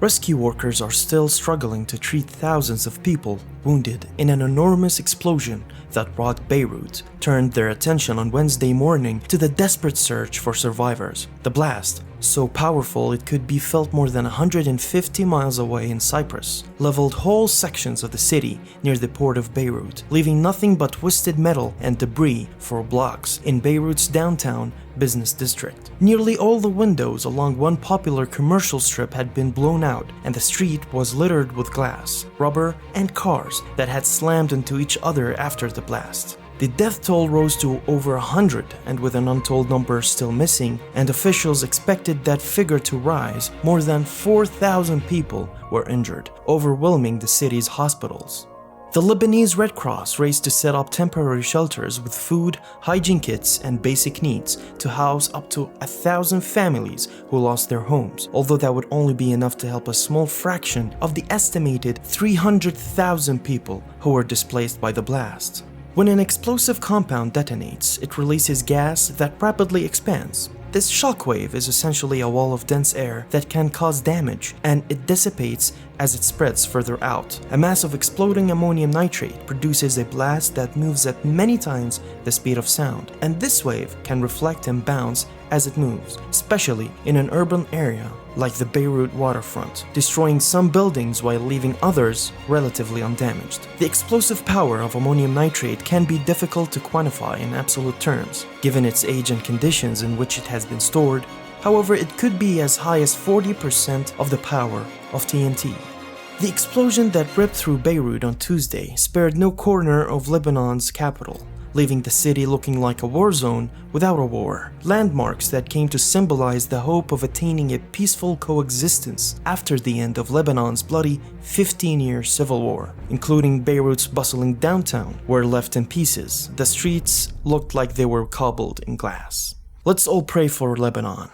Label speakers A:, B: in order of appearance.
A: Rescue workers are still struggling to treat thousands of people wounded in an enormous explosion that rocked Beirut, turned their attention on Wednesday morning to the desperate search for survivors. The blast, so powerful it could be felt more than 150 miles away in Cyprus, leveled whole sections of the city near the port of Beirut, leaving nothing but twisted metal and debris for blocks in Beirut's downtown business district. Nearly all the windows along one popular commercial strip had been blown out, and the street was littered with glass, rubber, and cars that had slammed into each other after the blast. The death toll rose to over 100, and with an untold number still missing, and officials expected that figure to rise, more than 4,000 people were injured, overwhelming the city's hospitals. The Lebanese Red Cross raced to set up temporary shelters with food, hygiene kits, and basic needs to house up to 1,000 families who lost their homes, although that would only be enough to help a small fraction of the estimated 300,000 people who were displaced by the blast. When an explosive compound detonates, it releases gas that rapidly expands. This shockwave is essentially a wall of dense air that can cause damage, and it dissipates as it spreads further out. A mass of exploding ammonium nitrate produces a blast that moves at many times the speed of sound, and this wave can reflect and bounce as it moves, especially in an urban area like the Beirut waterfront, destroying some buildings while leaving others relatively undamaged. The explosive power of ammonium nitrate can be difficult to quantify in absolute terms, given its age and conditions in which it has been stored. However, it could be as high as 40% of the power of TNT. The explosion that ripped through Beirut on Tuesday spared no corner of Lebanon's capital, leaving the city looking like a war zone without a war. Landmarks that came to symbolize the hope of attaining a peaceful coexistence after the end of Lebanon's bloody 15-year civil war, including Beirut's bustling downtown, were left in pieces. The streets looked like they were cobbled in glass. Let's all pray for Lebanon.